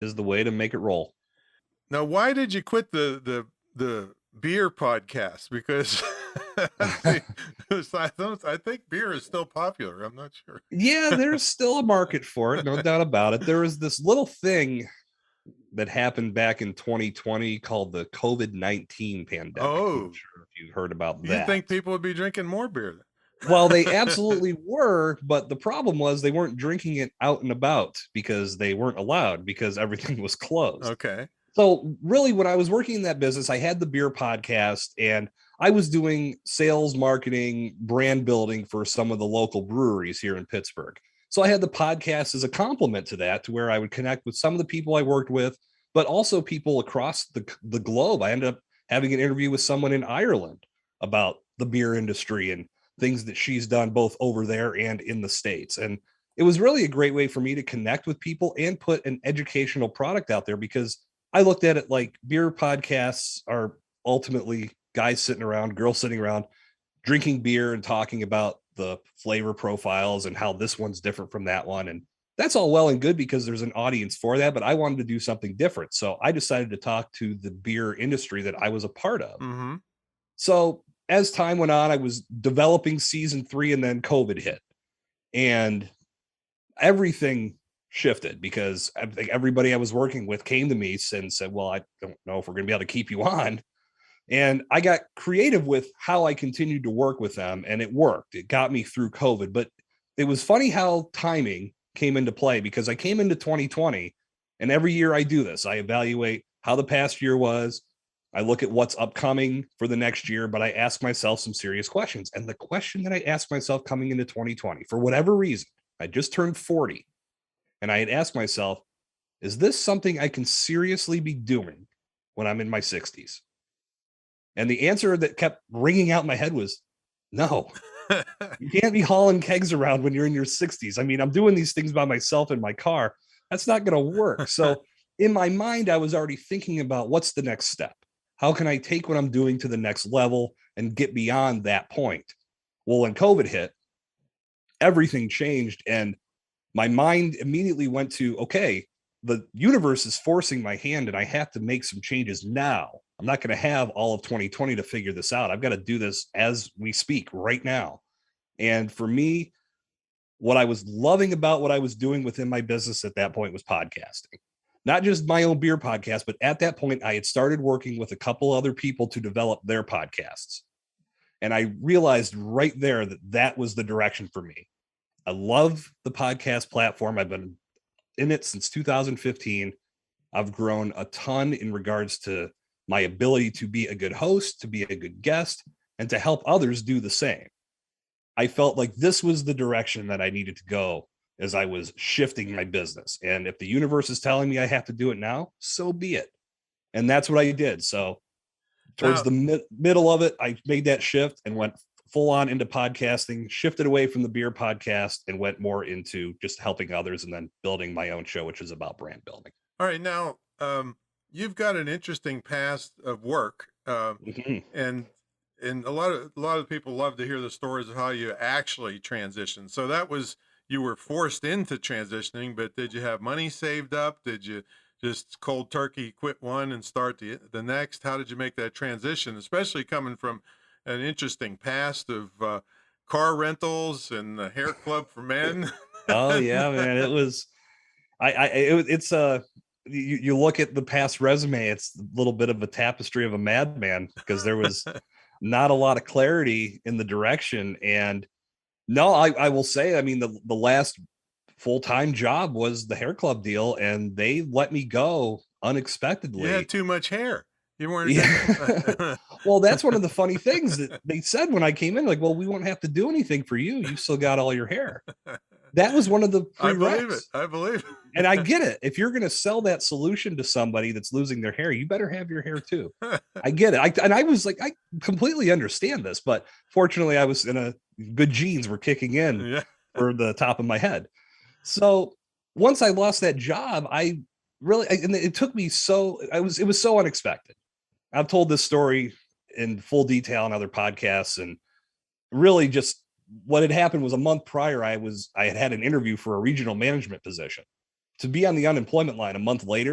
is the way to make it roll. Now, why did you quit the beer podcast? Because I think beer is still popular. I'm not sure. Yeah, there's still a market for it, no doubt about it. There was this little thing that happened back in 2020 called the COVID-19 pandemic. I'm not Oh, sure if you've heard about you that. think people would be drinking more beer Well, they then? absolutely were, but the problem was they weren't drinking it out and about because they weren't allowed because everything was closed. Okay. So, really, when I was working in that business, I had the beer podcast and I was doing sales, marketing, brand building for some of the local breweries here in Pittsburgh. So, I had the podcast as a complement to that, to where I would connect with some of the people I worked with, but also people across the globe. I ended up having an interview with someone in Ireland about the beer industry and things that she's done both over there and in the States. And it was really a great way for me to connect with people and put an educational product out there, because I looked at it like beer podcasts are ultimately guys sitting around, girls sitting around, drinking beer and talking about the flavor profiles and how this one's different from that one. And that's all well and good because there's an audience for that, but I wanted to do something different. So I decided to talk to the beer industry that I was a part of. Mm-hmm. So as time went on, I was developing season 3 and then COVID hit. And everything shifted because I think everybody I was working with came to me and said, well, I don't know if we're going to be able to keep you on. And I got creative with how I continued to work with them, and it worked. It got me through COVID. But it was funny how timing came into play, because I came into 2020, and every year I do this. I evaluate how the past year was. I look at what's upcoming for the next year, but I ask myself some serious questions. And the question that I asked myself coming into 2020, for whatever reason, I just turned 40, and I had asked myself, is this something I can seriously be doing when I'm in my 60s? And the answer that kept ringing out in my head was no. You can't be hauling kegs around when you're in your 60s. I mean, I'm doing these things by myself in my car. That's not going to work. So, in my mind, I was already thinking about what's the next step? How can I take what I'm doing to the next level and get beyond that point? Well, when COVID hit, everything changed. And my mind immediately went to, okay, the universe is forcing my hand and I have to make some changes now. I'm not going to have all of 2020 to figure this out. I've got to do this as we speak right now. And for me, what I was loving about what I was doing within my business at that point was podcasting. Not just my own beer podcast, but at that point, I had started working with a couple other people to develop their podcasts. And I realized right there that that was the direction for me. I love the podcast platform. I've been in it since 2015. I've grown a ton in regards to my ability to be a good host, to be a good guest, and to help others do the same. I felt like this was the direction that I needed to go as I was shifting my business. And if the universe is telling me I have to do it now, so be it. And that's what I did. So towards Now, the middle of it, I made that shift and went full on into podcasting, shifted away from the beer podcast and went more into just helping others and then building my own show, which is about brand building. all right, now you've got an interesting past of work, Mhm. and a lot of people love to hear the stories of how you actually transitioned. So that was, you were forced into transitioning, but did you have money saved up? Did you just cold turkey quit one and start the next? How did you make that transition, especially coming from an interesting past of car rentals and the hair club for men? Oh yeah, man. It was it's you look at the past resume, it's a little bit of a tapestry of a madman, because there was not a lot of clarity in the direction. And no, I will say, I mean, the last full-time job was the hair club deal, and they let me go You had unexpectedly. too much hair. You weren't Yeah. Well, that's one of the funny things that they said when I came in, like, well, we won't have to do anything for you. You've still got all your hair. That was one of the I believe it. prereqs. I believe And I get it. If you're going to sell that solution to somebody that's losing their hair, you better have your hair too. it. I get it. I was like, I completely understand this, but fortunately, I was in a good genes were kicking in Yeah. for the top of my head. So once I lost that job, I really, and it took me so, it was so unexpected. I've told this story in full detail on other podcasts, and really just what had happened was a month prior, I had had an interview for a regional management position. to be on the unemployment line a month later